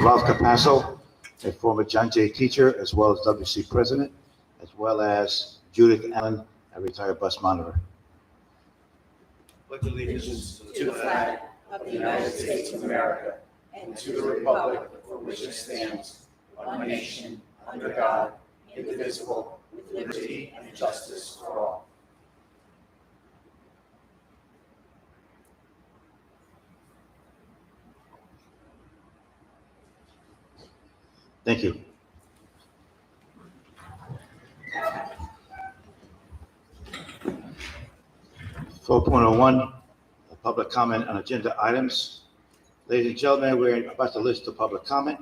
Ralph Capasso, a former John Jay teacher, as well as WC president, as well as Judith Allen, a retired bus monitor. Pledge allegiance to the flag of the United States of America and to the republic for which it stands, one nation, under God, indivisible, with liberty and justice for all. Thank you. Four point oh one, public comment on agenda items. Ladies and gentlemen, we're about to list the public comment.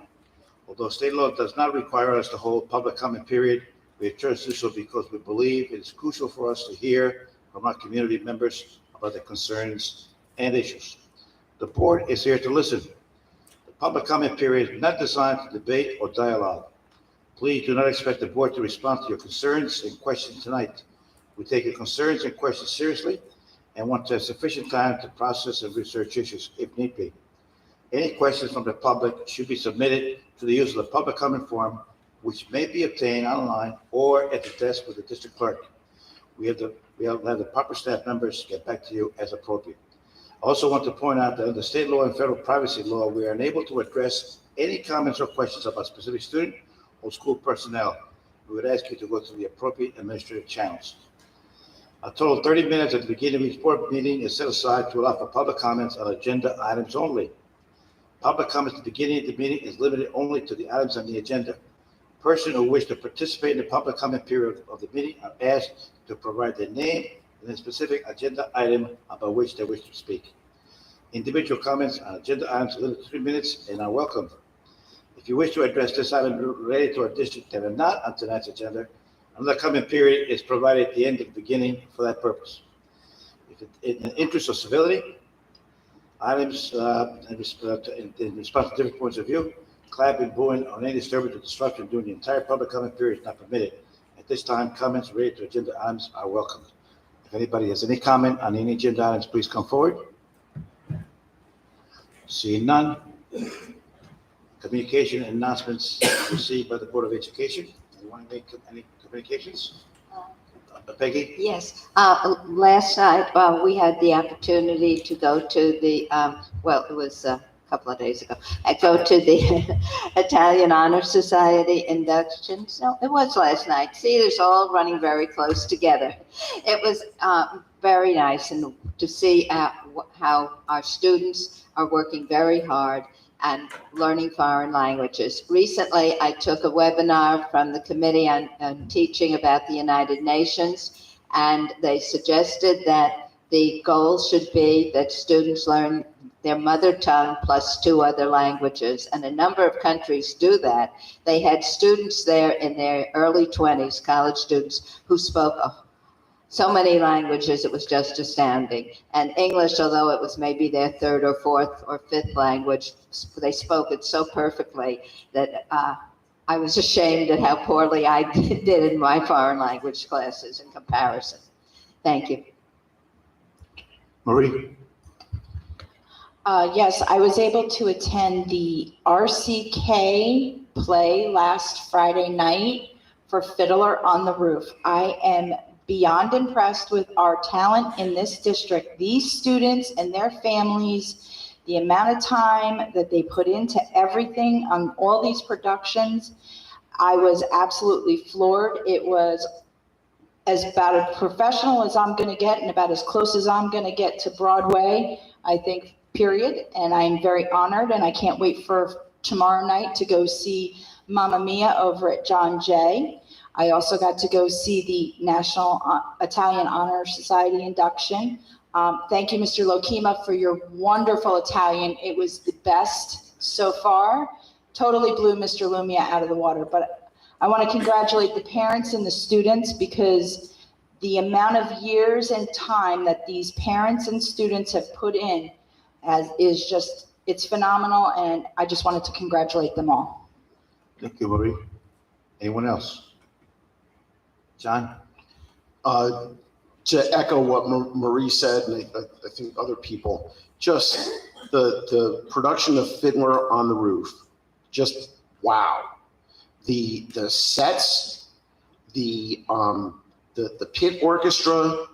Although state law does not require us to hold public comment period, we have chosen to do so because we believe it is crucial for us to hear from our community members about their concerns and issues. The board is here to listen. The public comment period is not designed to debate or dialogue. Please do not expect the board to respond to your concerns and questions tonight. We take your concerns and questions seriously and want to have sufficient time to process and research issues if need be. Any questions from the public should be submitted to the use of the public comment form, which may be obtained online or at the desk with the district clerk. We have the proper staff members get back to you as appropriate. I also want to point out that under state law and federal privacy law, we are unable to address any comments or questions about specific student or school personnel. We would ask you to go to the appropriate administrative channels. A total of 30 minutes at the beginning of each board meeting is set aside to allow for public comments on agenda items only. Public comments at the beginning of the meeting is limited only to the items on the agenda. Persons who wish to participate in the public comment period of the meeting are asked to provide their name and a specific agenda item about which they wish to speak. Individual comments on agenda items are limited to 3 minutes and are welcomed. If you wish to address this item related to our district that are not on tonight's agenda, another comment period is provided at the end of the beginning for that purpose. In the interest of civility, items in response to different points of view, clapping, booing, or any disturbance or disruption during the entire public comment period is not permitted. At this time, comments related to agenda items are welcomed. If anybody has any comment on any agenda items, please come forward. Seeing none. Communication and announcements received by the Board of Education. Want to make any communications? Peggy? Yes. Last night, we had the opportunity to go to the, it was a couple of days ago. I go to the Italian Honor Society induction. So it was last night. See, it's all running very close together. It was very nice and to see how our students are working very hard and learning foreign languages. Recently, I took a webinar from the Committee on Teaching about the United Nations, and they suggested that the goal should be that students learn their mother tongue plus 2 other languages, and a number of countries do that. They had students there in their early 20s, college students, who spoke so many languages, it was just astounding. And English, although it was maybe their 3rd or 4th or 5th language, they spoke it so perfectly that I was ashamed at how poorly I did in my foreign language classes in comparison. Thank you. Marie? Yes, I was able to attend the RCK play last Friday night for Fiddler on the Roof. I am beyond impressed with our talent in this district. These students and their families, the amount of time that they put into everything on all these productions, I was absolutely floored. It was about as professional as I'm going to get and about as close as I'm going to get to Broadway, I think, period. And I'm very honored, and I can't wait for tomorrow night to go see Mamma Mia over at John Jay. I also got to go see the National Italian Honor Society induction. Thank you, Mr. Lokima, for your wonderful Italian. It was the best so far. Totally blew Mr. Lumia out of the water. But I want to congratulate the parents and the students, because the amount of years and time that these parents and students have put in is just, it's phenomenal. And I just wanted to congratulate them all. Thank you, Marie. Anyone else? John? To echo what Marie said, and I think other people, just the production of Fiddler on the Roof just wow. The sets, the pit orchestra,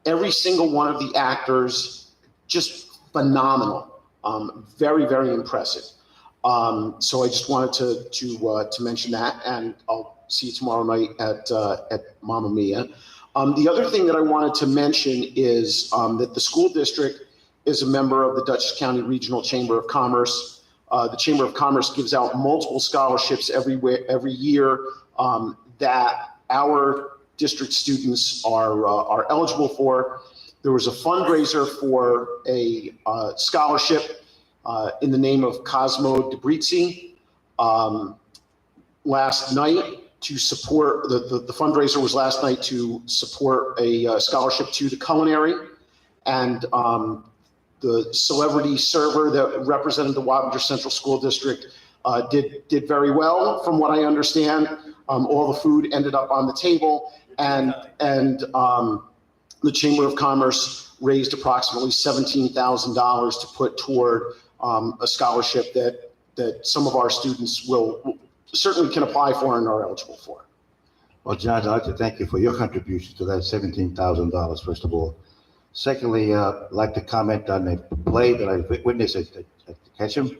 every single one of the actors, just phenomenal. Very, very impressive. So I just wanted to mention that, and I'll see you tomorrow night at Mamma Mia. The other thing that I wanted to mention is that the school district is a member of the Dutchess County Regional Chamber of Commerce. The Chamber of Commerce gives out multiple scholarships every year that our district students are eligible for. There was a fundraiser for a scholarship in the name of Cosmo DeBrizzi last night to support, the fundraiser was last night to support a scholarship to the culinary, and the celebrity server that represented the Wappinger Central School District did very well, from what I understand. All the food ended up on the table, and the Chamber of Commerce raised approximately $17,000 to put toward a scholarship that some of our students will certainly can apply for and are eligible for. Well, John, I'd like to thank you for your contribution to that $17,000, first of all. Secondly, I'd like to comment on a play that I witnessed at Ketchum.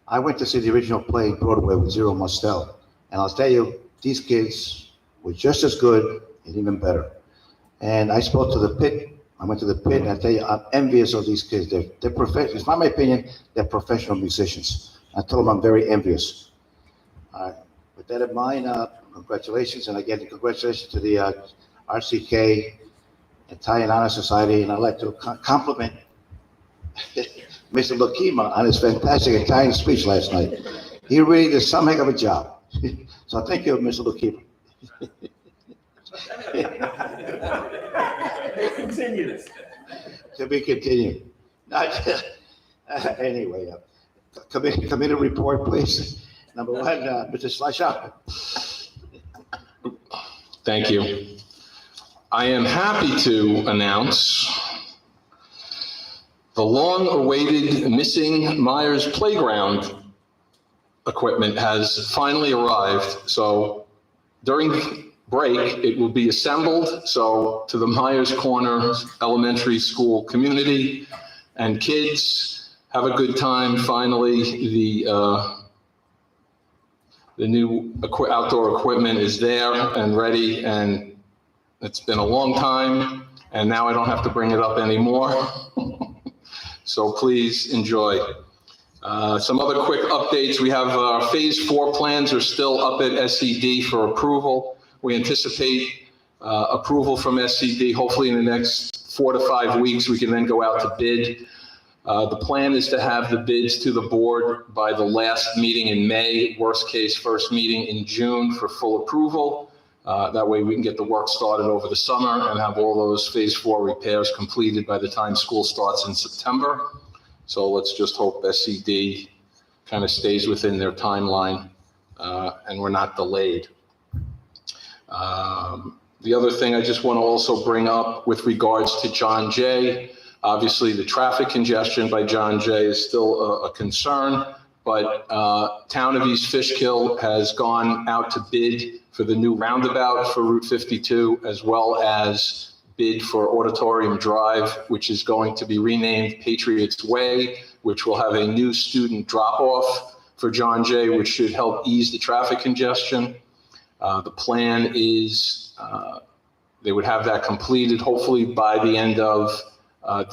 I went to see the original play Broadway with Zero Mostel, and I'll tell you, these kids were just as good and even better. And I spoke to the pit. I went to the pit, and I tell you, I'm envious of these kids. They're professionals. It's not my opinion. They're professional musicians. I told them I'm very envious. With that in mind, congratulations, and again, congratulations to the RCK Italian Honor Society, and I'd like to compliment Mr. Lokima on his fantastic Italian speech last night. He really did some heck of a job. So thank you, Mr. Lokima. Continue this. To be continued. Anyway, committee report, please. Number one, Mr. Schleicher. Thank you. I am happy to announce the long-awaited missing Myers Playground equipment has finally arrived. So during break, it will be assembled. So to the Myers Corner Elementary School community and kids, have a good time. Finally, the new outdoor equipment is there and ready, and it's been a long time, and now I don't have to bring it up anymore. So please enjoy. Some other quick updates. We have phase 4 plans are still up at SCD for approval. We anticipate approval from SCD. Hopefully in the next 4 to 5 weeks, we can then go out to bid. The plan is to have the bids to the board by the last meeting in May, worst case first meeting in June for full approval. That way we can get the work started over the summer and have all those phase 4 repairs completed by the time school starts in September. So let's just hope SCD kind of stays within their timeline and we're not delayed. The other thing I just want to also bring up with regards to John Jay, obviously the traffic congestion by John Jay is still a concern, but Town of East Fishkill has gone out to bid for the new roundabout for Route 52, as well as bid for Auditorium Drive, which is going to be renamed Patriots Way, which will have a new student drop-off for John Jay, which should help ease the traffic congestion. The plan is they would have that completed hopefully by the end of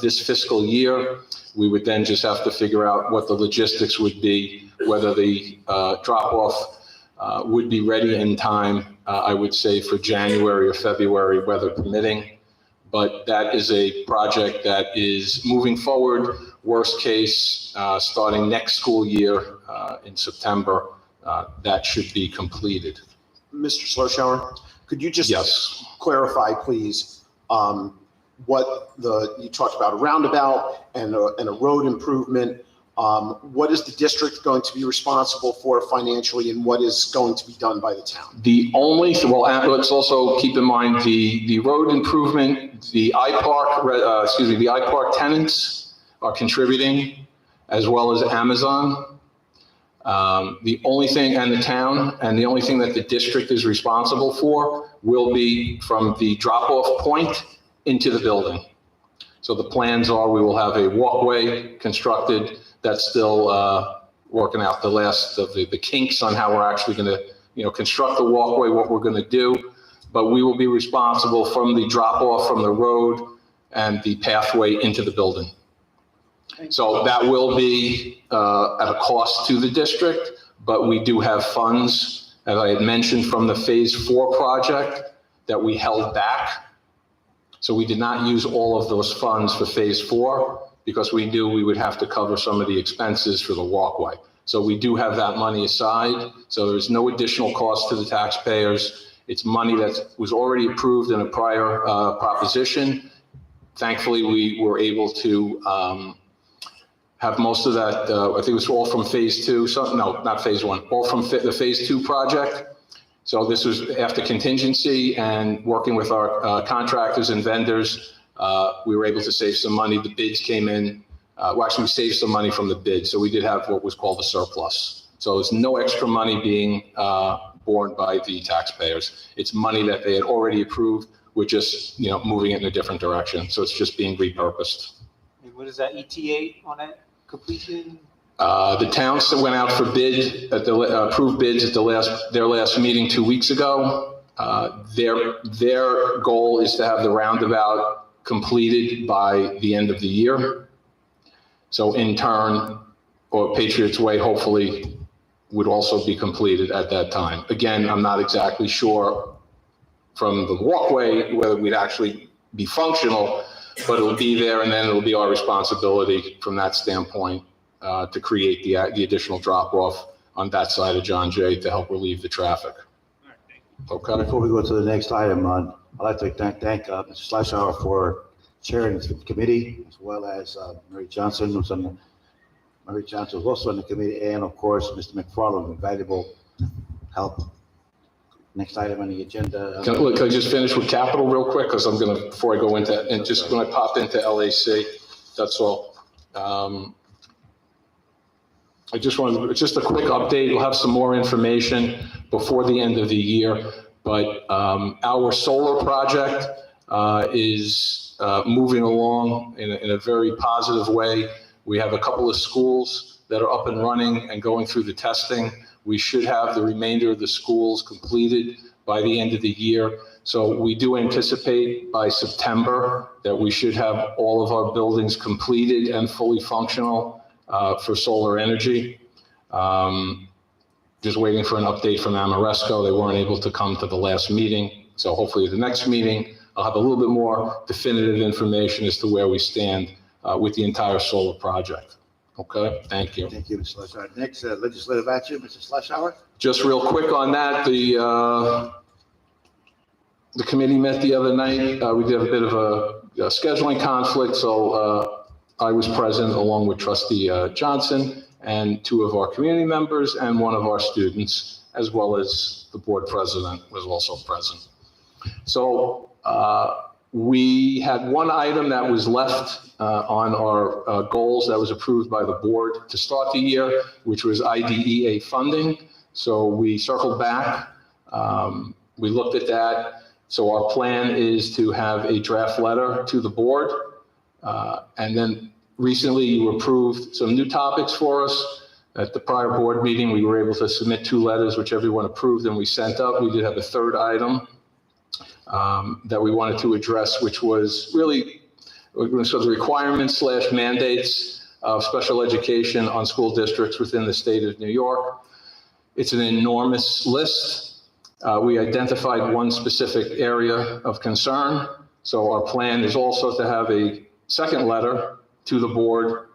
this fiscal year. We would then just have to figure out what the logistics would be, whether the drop-off would be ready in time, I would say for January or February, weather permitting. But that is a project that is moving forward. Worst case, starting next school year in September, that should be completed. Mr. Schleicher, could you just Yes. clarify, please, what you talked about a roundabout and a road improvement. What is the district going to be responsible for financially, and what is going to be done by the town? Let's also keep in mind the road improvement, the iPark tenants are contributing, as well as Amazon. The only thing, and the town, and the only thing that the district is responsible for will be from the drop-off point into the building. So the plans are we will have a walkway constructed. That's still working out the last of the kinks on how we're actually going to, construct the walkway, what we're going to do. But we will be responsible from the drop-off from the road and the pathway into the building. So that will be at a cost to the district, but we do have funds, as I had mentioned, from the Phase 4 project that we held back. So we did not use all of those funds for Phase 4 because we knew we would have to cover some of the expenses for the walkway. So we do have that money aside. So there's no additional cost to the taxpayers. It's money that was already approved in a prior proposition. Thankfully, we were able to have most of that, I think it was all from Phase 2, no, not Phase 1, all from the Phase 2 project. So this was after contingency and working with our contractors and vendors, we were able to save some money. The bids came in, actually we saved some money from the bid. So we did have what was called a surplus. So there's no extra money being borne by the taxpayers. It's money that they had already approved. We're just, moving it in a different direction. So it's just being repurposed. And what is that ETA on that completion? The towns went out for bid at the approved bids at their last meeting 2 weeks ago. Their goal is to have the roundabout completed by the end of the year. So in turn, or Patriots Way hopefully would also be completed at that time. Again, I'm not exactly sure from the walkway whether we'd actually be functional, but it'll be there, and then it'll be our responsibility from that standpoint to create the additional drop-off on that side of John Jay to help relieve the traffic. Okay. Before we go to the next item, I'd like to thank Mr. Slashauer for chairing the committee, as well as Mary Johnson, Mary Johnson was also on the committee, and of course, Mr. McFarland, invaluable help. Next item on the agenda. Can I just finish with capital real quick? Because I'm going to, before I go into, and just when I pop into LAC, that's all. I just wanted, just a quick update. We'll have some more information before the end of the year, but our solar project is moving along in a very positive way. We have a couple of schools that are up and running and going through the testing. We should have the remainder of the schools completed by the end of the year. So we do anticipate by September that we should have all of our buildings completed and fully functional for solar energy. Just waiting for an update from Amoresco. They weren't able to come to the last meeting. So hopefully the next meeting, I'll have a little bit more definitive information as to where we stand with the entire solar project. Okay, thank you. Thank you, Mr. Slashauer. Next, legislative action, Mr. Slashauer. Just real quick on that, the committee met the other night. We did a bit of a scheduling conflict, so I was present along with Trustee Johnson and two of our community members and one of our students, as well as the board president was also present. So we had one item that was left on our goals that was approved by the board to start the year, which was IDEA funding. So we circled back, we looked at that. So our plan is to have a draft letter to the board. And then recently you approved some new topics for us. At the prior board meeting, we were able to submit 2 letters, which everyone approved and we sent up. We did have a third item that we wanted to address, which was really sort of requirements / mandates of special education on school districts within the state of New York. It's an enormous list. We identified one specific area of concern. So our plan is also to have a second letter to the board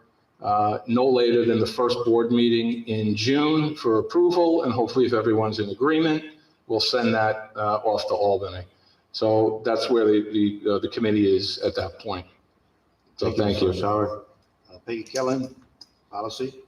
no later than the first board meeting in June for approval. And hopefully if everyone's in agreement, we'll send that off to Albany. So that's where the committee is at that point. So thank you. Mr. Slashauer. Peggy Kellen, policy.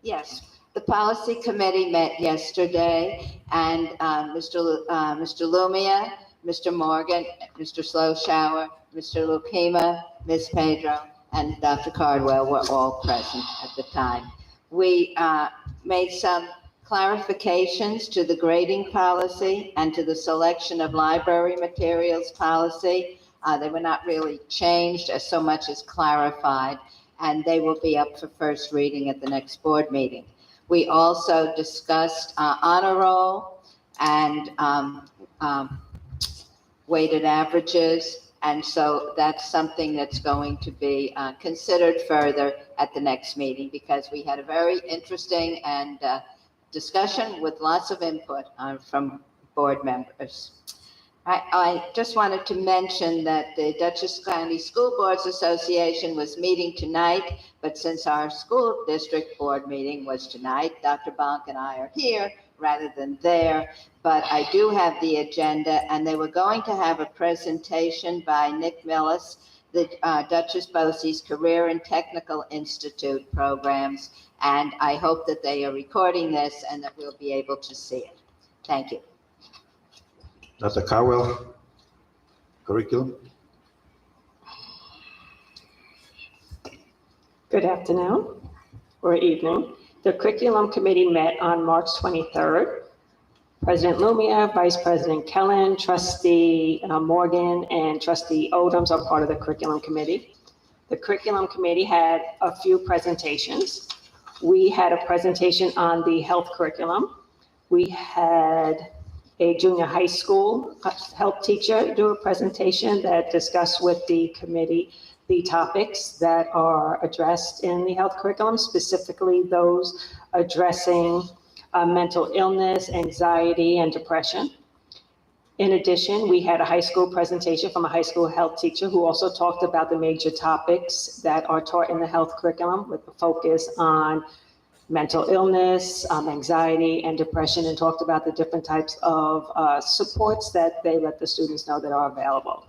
Yes, the policy committee met yesterday, and Mr. Lumia, Mr. Morgan, Mr. Slashauer, Mr. Lukema, Ms. Pedro, and Dr. Cardwell were all present at the time. We made some clarifications to the grading policy and to the selection of library materials policy. They were not really changed as so much as clarified, and they will be up for first reading at the next board meeting. We also discussed honor roll and weighted averages, and so that's something that's going to be considered further at the next meeting, because we had a very interesting and discussion with lots of input from board members. I just wanted to mention that the Dutchess County School Boards Association was meeting tonight, but since our school district board meeting was tonight, Dr. Bonk and I are here rather than there, but I do have the agenda, and they were going to have a presentation by Nick Millis, the Duchess Bosey's Career and Technical Institute programs, and I hope that they are recording this and that we'll be able to see it. Thank you. Dr. Carwell, curriculum. Good afternoon or evening. The Curriculum Committee met on March 23rd. President Lumia, Vice President Kellen, Trustee Morgan, and Trustee Odoms are part of the Curriculum Committee. The Curriculum Committee had a few presentations. We had a presentation on the health curriculum. We had a junior high school health teacher do a presentation that discussed with the committee the topics that are addressed in the health curriculum, specifically those addressing mental illness, anxiety, and depression. In addition, we had a high school presentation from a high school health teacher who also talked about the major topics that are taught in the health curriculum, with the focus on mental illness, anxiety, and depression, and talked about the different types of supports that they let the students know that are available.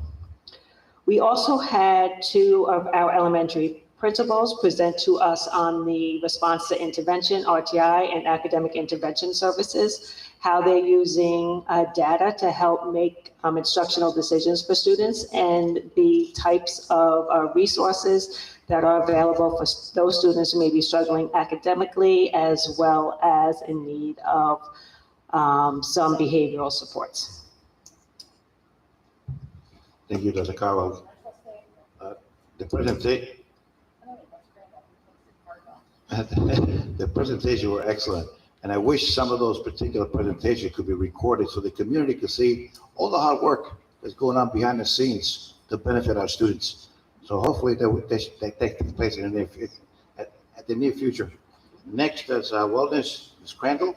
We also had two of our elementary principals present to us on the response to intervention, RTI, and academic intervention services, how they're using data to help make instructional decisions for students, and the types of resources that are available for those students who may be struggling academically, as well as in need of some behavioral supports. Thank you, Dr. Carwell. The presentation were excellent, and I wish some of those particular presentations could be recorded so the community could see all the hard work that's going on behind the scenes to benefit our students. So hopefully they take place in the near future. Next is wellness, Ms. Crandall.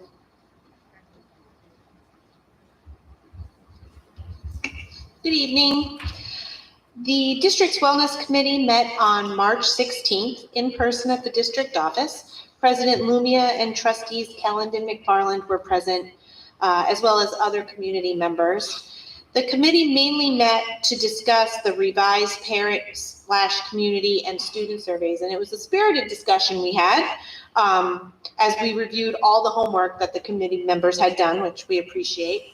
Good evening. The district's wellness committee met on March 16th in person at the district office. President Lumia and trustees Kelland and McFarland were present, as well as other community members. The committee mainly met to discuss the revised parent/community and student surveys, and it was a spirited discussion we had as we reviewed all the homework that the committee members had done, which we appreciate.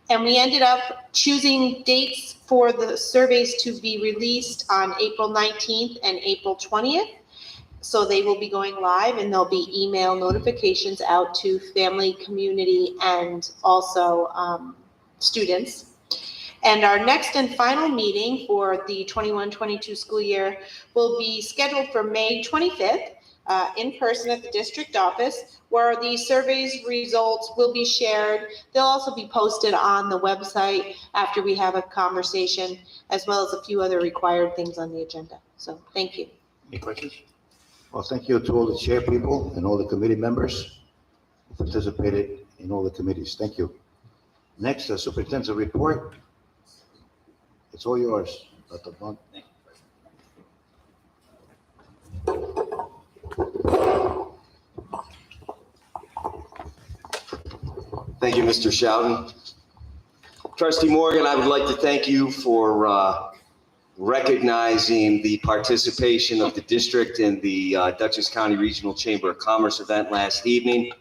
And we ended up choosing dates for the surveys to be released on April 19th and April 20th. So they will be going live, and there'll be email notifications out to family, community, and also students. And our next and final meeting for the 21-22 school year will be scheduled for May 25th in person at the district office, where the survey's results will be shared. They'll also be posted on the website after we have a conversation, as well as a few other required things on the agenda. So thank you. Any questions? Well, thank you to all the chair people and all the committee members who participated in all the committees. Thank you. Next, the superintendent's report. It's all yours, Dr. Blunt. Thank you, Mr. Shouten. Trustee Morgan, I would like to thank you for recognizing the participation of the district in the Dutchess County Regional Chamber of Commerce event last evening.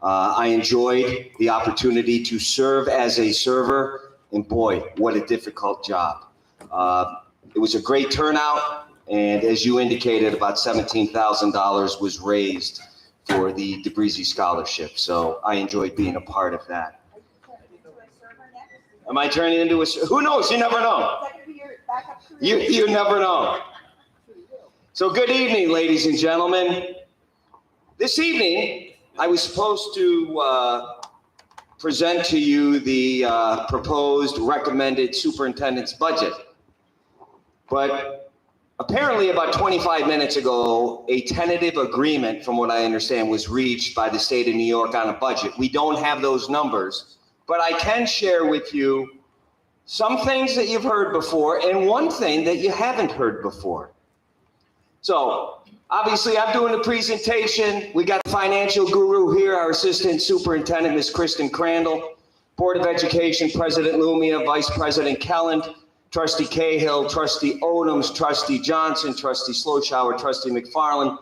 I enjoyed the opportunity to serve as a server, and boy, what a difficult job. It was a great turnout, and as you indicated, about $17,000 was raised for the DeBreezy Scholarship. So I enjoyed being a part of that. Am I turning into a, who knows? You never know. You never know. So good evening, ladies and gentlemen. This evening, I was supposed to present to you the proposed recommended superintendent's budget. But apparently about 25 minutes ago, a tentative agreement, from what I understand, was reached by the state of New York on a budget. We don't have those numbers, but I can share with you some things that you've heard before and one thing that you haven't heard before. So obviously I'm doing the presentation. We got the financial guru here, our assistant superintendent, Ms. Kristen Crandall, Board of Education, President Lumia, Vice President Kelland, Trustee Cahill, Trustee Odoms, Trustee Johnson, Trustee Sloshower, Trustee McFarland,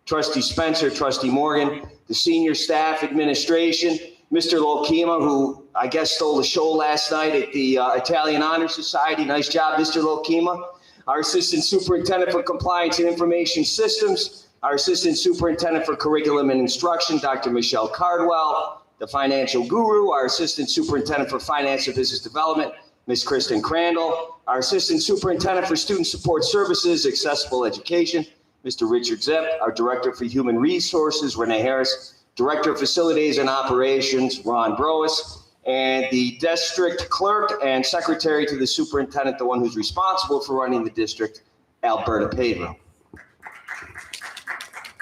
Trustee Spencer, Trustee Morgan, the senior staff administration, Mr. Lokema, who I guess stole the show last night at the Italian Honor Society. Nice job, Mr. Lokema. Our Assistant Superintendent for Compliance and Information Systems, our Assistant Superintendent for Curriculum and Instruction, Dr. Michelle Cardwell, the Financial Guru, our Assistant Superintendent for Finance and Business Development, Ms. Kristen Crandall, our Assistant Superintendent for Student Support Services, Accessible Education, Mr. Richard Zepp, our Director for Human Resources, Renee Harris, Director of Facilities and Operations, Ron Broas, and the district clerk and secretary to the superintendent, the one who's responsible for running the district, Alberta Pedro.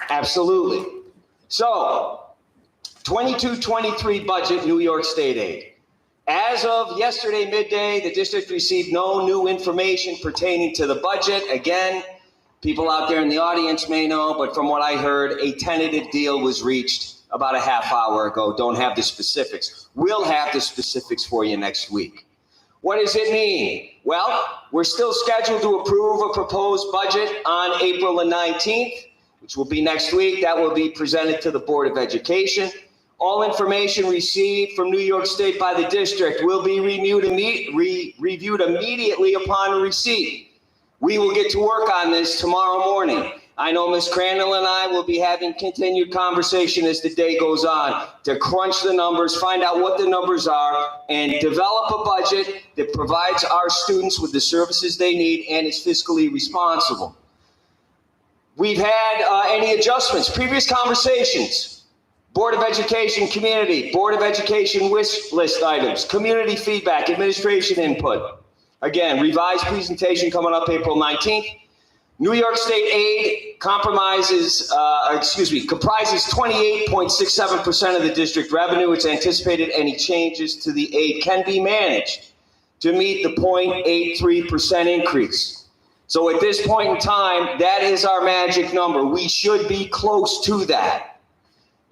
Absolutely. So, 22-23 budget, New York State aid. As of yesterday midday, the district received no new information pertaining to the budget. Again, people out there in the audience may know, but from what I heard, a tentative deal was reached about a half hour ago. Don't have the specifics. We'll have the specifics for you next week. What does it mean? Well, we're still scheduled to approve a proposed budget on April the 19th, which will be next week. That will be presented to the Board of Education. All information received from New York State by the district will be reviewed immediately upon receipt. We will get to work on this tomorrow morning. I know Ms. Crandall and I will be having continued conversation as the day goes on to crunch the numbers, find out what the numbers are, and develop a budget that provides our students with the services they need and is fiscally responsible. We've had any adjustments, previous conversations, Board of Education community, Board of Education wish list items, community feedback, administration input. Again, revised presentation coming up April 19th. New York State aid comprises 28.67% of the district revenue. It's anticipated any changes to the aid can be managed to meet the 0.83% increase. So at this point in time, that is our magic number. We should be close to that.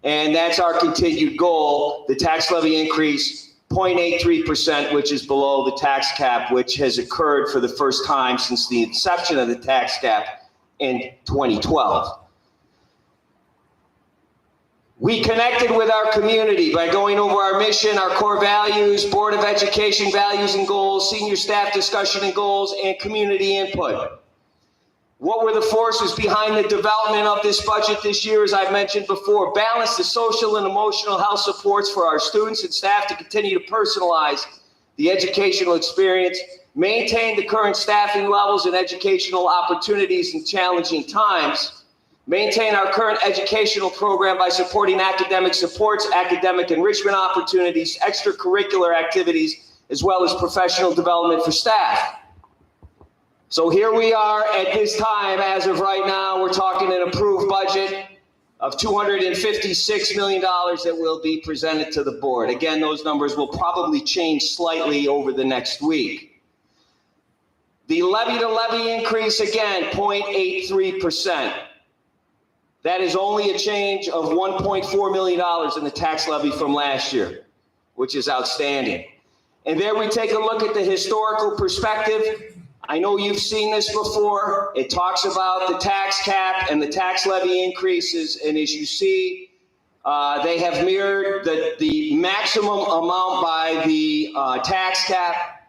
And that's our continued goal. The tax levy increase 0.83%, which is below the tax cap, which has occurred for the first time since the inception of the tax cap in 2012. We connected with our community by going over our mission, our core values, Board of Education values and goals, senior staff discussion and goals, and community input. What were the forces behind the development of this budget this year? As I've mentioned before, balance the social and emotional health supports for our students and staff to continue to personalize the educational experience, maintain the current staffing levels and educational opportunities in challenging times, maintain our current educational program by supporting academic supports, academic enrichment opportunities, extracurricular activities, as well as professional development for staff. So here we are at this time, as of right now, we're talking an approved budget of $256 million that will be presented to the board. Again, those numbers will probably change slightly over the next week. The levy-to-levy increase, again, 0.83%. That is only a change of $1.4 million in the tax levy from last year, which is outstanding. And there we take a look at the historical perspective. I know you've seen this before. It talks about the tax cap and the tax levy increases. And as you see, they have mirrored the maximum amount by the tax cap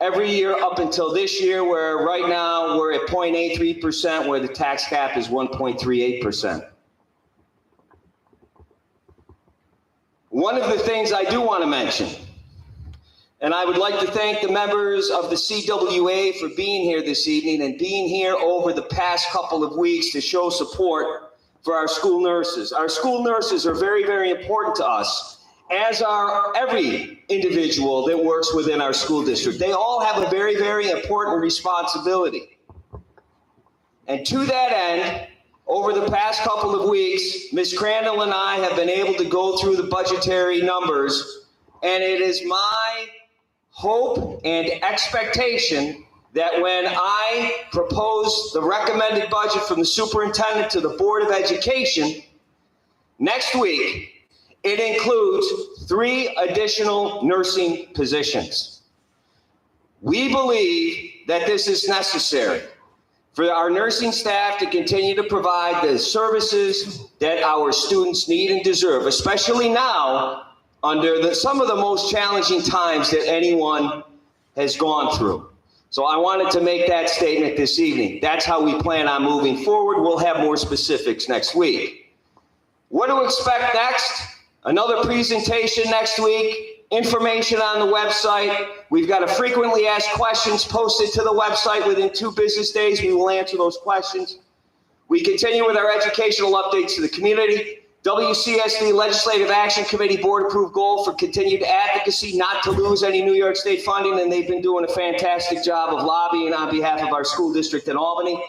every year up until this year, where right now we're at 0.83%, where the tax cap is 1.38%. One of the things I do want to mention, and I would like to thank the members of the CWA for being here this evening and being here over the past couple of weeks to show support for our school nurses. Our school nurses are very, very important to us, as are every individual that works within our school district. They all have a very, very important responsibility. And to that end, over the past couple of weeks, Ms. Crandall and I have been able to go through the budgetary numbers, and it is my hope and expectation that when I propose the recommended budget from the superintendent to the Board of Education next week, it includes 3 additional nursing positions. We believe that this is necessary for our nursing staff to continue to provide the services that our students need and deserve, especially now under some of the most challenging times that anyone has gone through. So I wanted to make that statement this evening. That's how we plan on moving forward. We'll have more specifics next week. What to expect next? Another presentation next week. Information on the website. We've got a frequently asked questions posted to the website within 2 business days. We will answer those questions. We continue with our educational updates to the community. WCSD Legislative Action Committee Board approved goal for continued advocacy not to lose any New York State funding, and they've been doing a fantastic job of lobbying on behalf of our school district in Albany.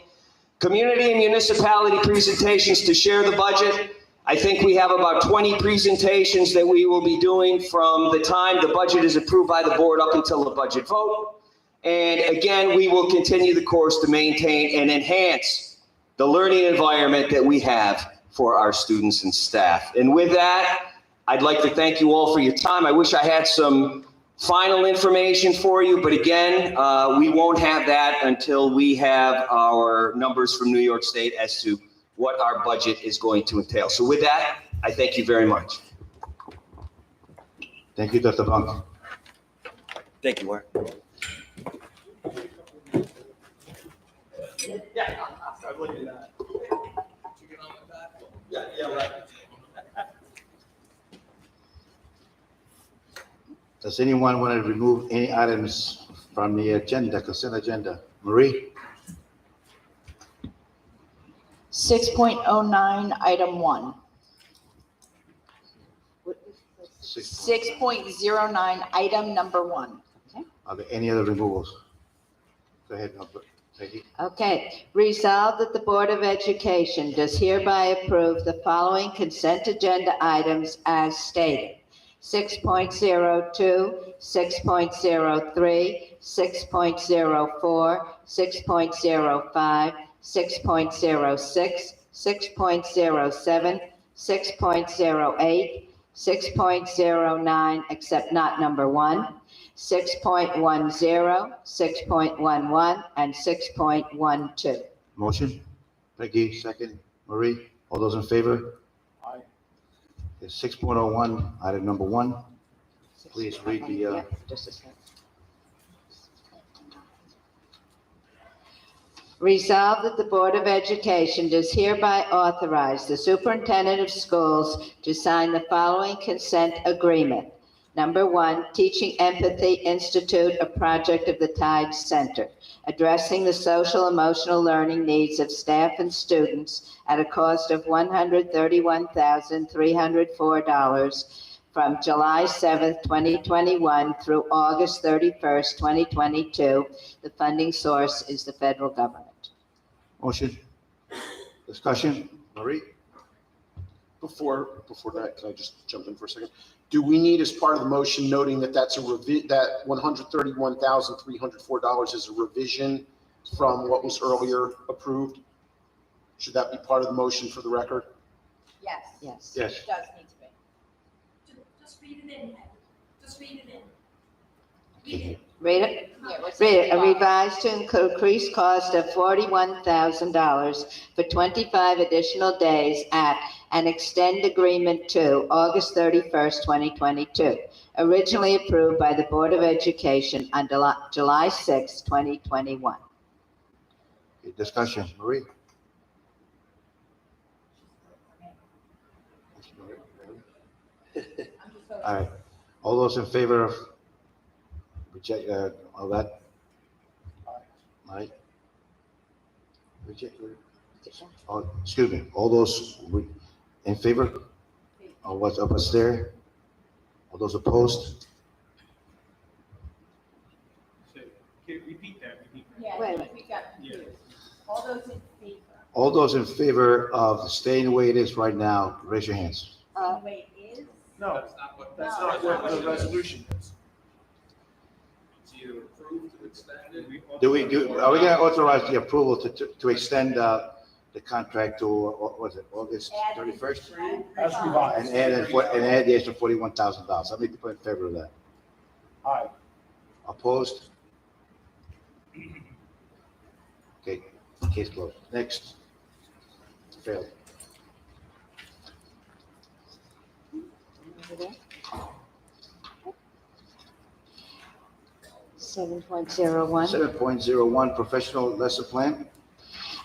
Community and municipality presentations to share the budget. I think we have about 20 presentations that we will be doing from the time the budget is approved by the board up until the budget vote. And again, we will continue the course to maintain and enhance the learning environment that we have for our students and staff. And with that, I'd like to thank you all for your time. I wish I had some final information for you, but again, we won't have that until we have our numbers from New York State as to what our budget is going to entail. So with that, I thank you very much. Thank you, Dr. Blanc. Thank you, Mark. Does anyone want to remove any items from the agenda, consent agenda? Marie? 6.09, item 1. 6.09, item number 1. Are there any other removals? Go ahead, Peggy. Okay, resolved that the Board of Education does hereby approve the following consent agenda items as stated. 6.02, 6.03, 6.04, 6.05, 6.06, 6.07, 6.08, 6.09, except not number 1, 6.10, 6.11, and 6.12. Motion? Peggy, second. Marie? All those in favor? Aye. It's 6.01, item number 1. Please read the, Yeah, just a second. Resolved that the Board of Education does hereby authorize the superintendent of schools to sign the following consent agreement. Number 1, Teaching Empathy Institute, a project of the Tide Center, addressing the social emotional learning needs of staff and students at a cost of $131,304 from July 7th, 2021 through August 31st, 2022. The funding source is the federal government. motion? Discussion? Marie? Before that, can I just jump in for a second? Do we need, as part of the motion, noting that that's a that $131,304 is a revision from what was earlier approved? Should that be part of the motion for the record? Yes. Yes. Yes. It does need to be. Just read it in, just read it in. Read it? Read it. A revised to increase cost of $41,000 for 25 additional days at and extend agreement to August 31st, 2022. Originally approved by the Board of Education on July 6th, 2021. Discussion? Marie? All right. All those in favor of reject, all that? Aye. Reject. Oh, excuse me. All those in favor of what's there? All those opposed? Repeat that. Wait a minute. we got confused. All those in favor? All those in favor of staying the way it is right now, raise your hands. Wait, is? No, that's not what the resolution is. It's either approved to extend it. Are we going to authorize the approval to extend the contract to, what was it, August 31st? As revised. And add the extra $41,000. How many people in favor of that? Aye. Opposed? Okay, case closed. Next. Failed. Seven 7.01. 7.01, professional lesson plan.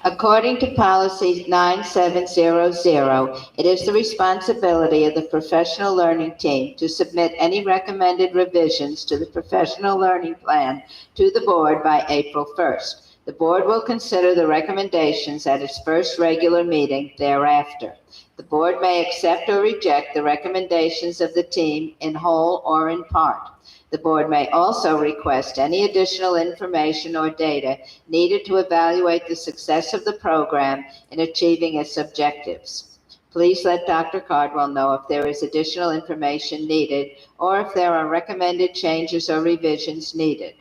According to policy 9700, it is the responsibility of the professional learning team to submit any recommended revisions to the professional learning plan to the board by April 1st. The board will consider the recommendations at its first regular meeting thereafter. The board may accept or reject the recommendations of the team in whole or in part. The board may also request any additional information or data needed to evaluate the success of the program in achieving its objectives. Please let Dr. Cardwell know if there is additional information needed or if there are recommended changes or revisions needed.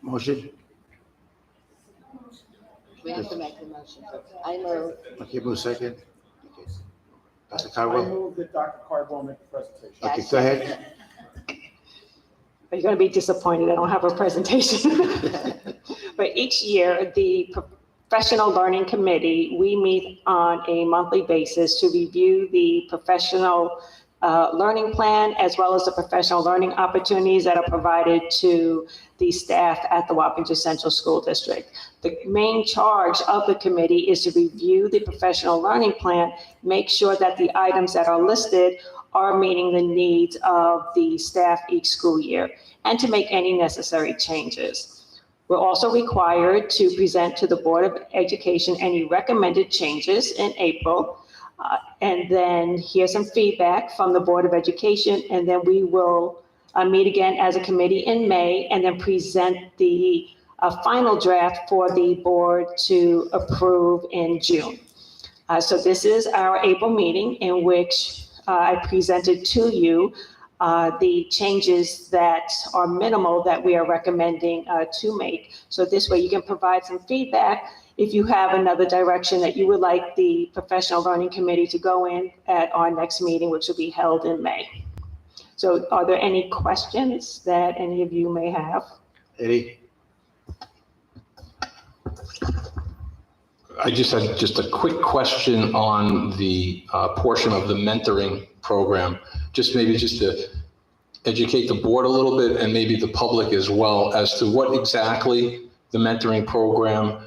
Motion. We have to make the motion. I move. Okay, move second. Okay. Dr. I Cardwell. move that Dr. Cardwell make the presentation. Okay, go ahead. Are you going to be disappointed I don't have a presentation? But each year, the Professional Learning Committee, we meet on a monthly basis to review the professional learning plan as well as the professional learning opportunities that are provided to the staff at the Wappingers Central School District. The main charge of the committee is to review the professional learning plan, make sure that the items that are listed are meeting the needs of the staff each school year, and to make any necessary changes. We're also required to present to the Board of Education any recommended changes in April, and then hear some feedback from the Board of Education, and then we will meet again as a committee in May, and then present the final draft for the board to approve in June. So this is our April meeting in which I presented to you the changes that are minimal that we are recommending to make. So this way you can provide some feedback if you have another direction that you would like the Professional Learning Committee to go in at our next meeting, which will be held in May. So are there any questions that any of you may have? Eddie? I just had just a quick question on the portion of the mentoring program, just to educate the board a little bit and maybe the public as well as to what exactly the mentoring program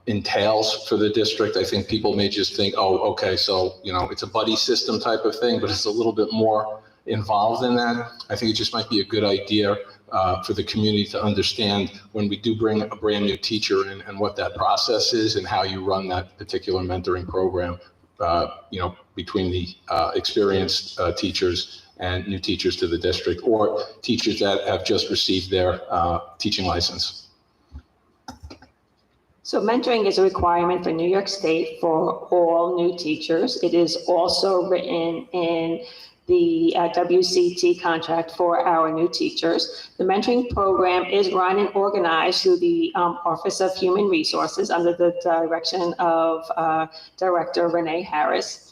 entails for the district. I think people may just think, oh, okay, so, it's a buddy system type of thing, but it's a little bit more involved in that. I think it just might be a good idea for the community to understand when we do bring a brand new teacher in and what that process is and how you run that particular mentoring program, between the experienced teachers and new teachers to the district, or teachers that have just received their teaching license. So mentoring is a requirement for New York State for all new teachers. It is also written in the WCT contract for our new teachers. The mentoring program is run and organized through the Office of Human Resources under the direction of Director Renee Harris.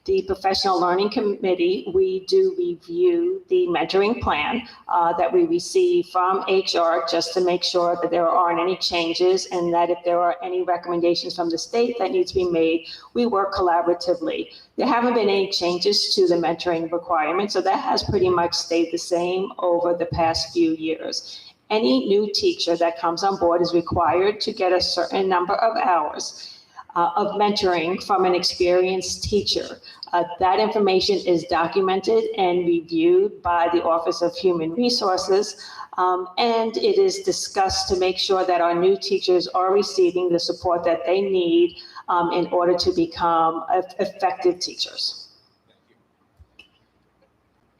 The Professional Learning Committee, we do review the mentoring plan that we receive from HR just to make sure that there aren't any changes, and that if there are any recommendations from the state that need to be made, we work collaboratively. There haven't been any changes to the mentoring requirements, so that has pretty much stayed the same over the past few years. Any new teacher that comes on board is required to get a certain number of hours of mentoring from an experienced teacher. That information is documented and reviewed by the Office of Human Resources, and it is discussed to make sure that our new teachers are receiving the support that they need in order to become effective teachers.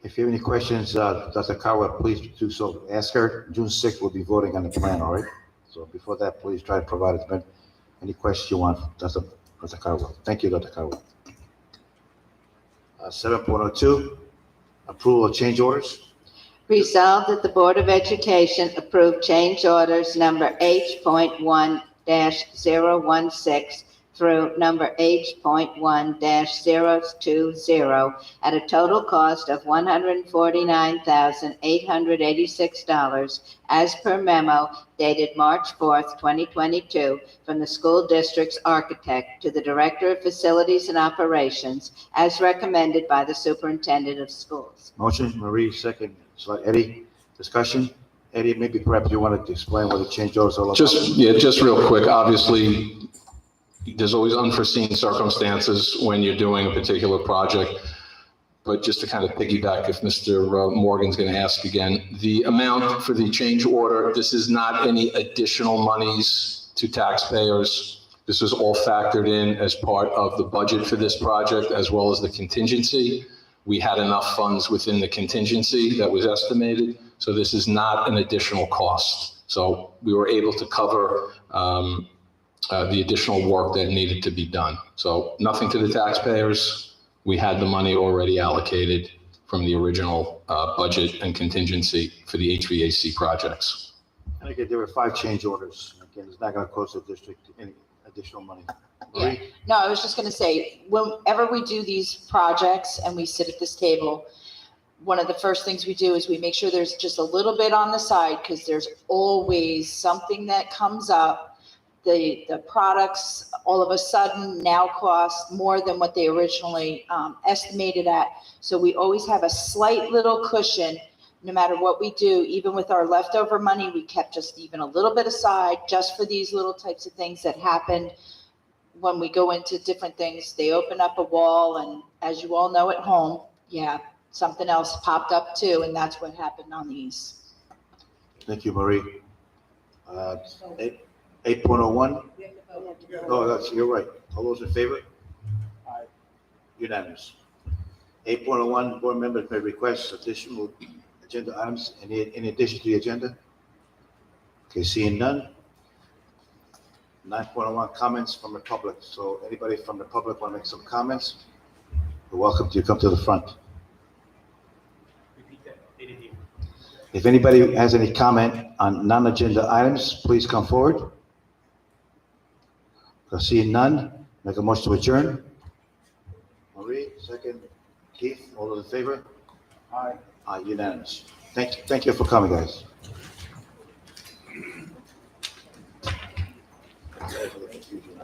If you have any questions, Dr. Caldwell, please do so. Ask her. June 6th, we'll be voting on the plan, all right? So before that, please try to provide as many, any questions you want, Dr. Caldwell. Thank you, Dr. Caldwell. 7.02, approval of change orders. Resolved that the Board of Education approve change orders number H.1-016 through number H.1-020 at a total cost of $149,886 as per memo dated March 4th, 2022, from the school district's architect to the Director of Facilities and Operations, as recommended by the Superintendent of Schools. Motion, Marie, second. Select Eddie. Discussion. Eddie, maybe perhaps you wanted to explain what the change orders are all about. Just real quick, obviously, there's always unforeseen circumstances when you're doing a particular project. But just to kind of piggyback, if Mr. Morgan's going to ask again, the amount for the change order, this is not any additional monies to taxpayers. This is all factored in as part of the budget for this project, as well as the contingency. We had enough funds within the contingency that was estimated, so this is not an additional cost. So we were able to cover the additional work that needed to be done. So nothing to the taxpayers. We had the money already allocated from the original budget and contingency for the HVAC projects. And again, there were 5 change orders. Again, it's not going to cost the district any additional money. Yeah. No, I was just going to say, whenever we do these projects and we sit at this table, one of the first things we do is we make sure there's just a little bit on the side, because there's always something that comes up. The products all of a sudden now cost more than what they originally estimated at. So we always have a slight little cushion, no matter what we do. Even with our leftover money, we kept just even a little bit aside just for these little types of things that happen when we go into different things. They open up a wall, and as you all know at home, yeah, something else popped up too, and that's what happened on these. Thank you, Marie. 8.01. Oh, you're right. All those in favor? Aye. Unanimous. 8.01, board members may request additional agenda items in addition to the agenda. Okay, seeing none. 9.01, comments from the public. So anybody from the public want to make some comments? You're welcome to come to the front. If anybody has any comment on non-agenda items, please come forward. Seeing none, make a motion to adjourn. Marie, second. Keith, all those in favor? Aye. Aye, unanimous. Thank you for coming, guys.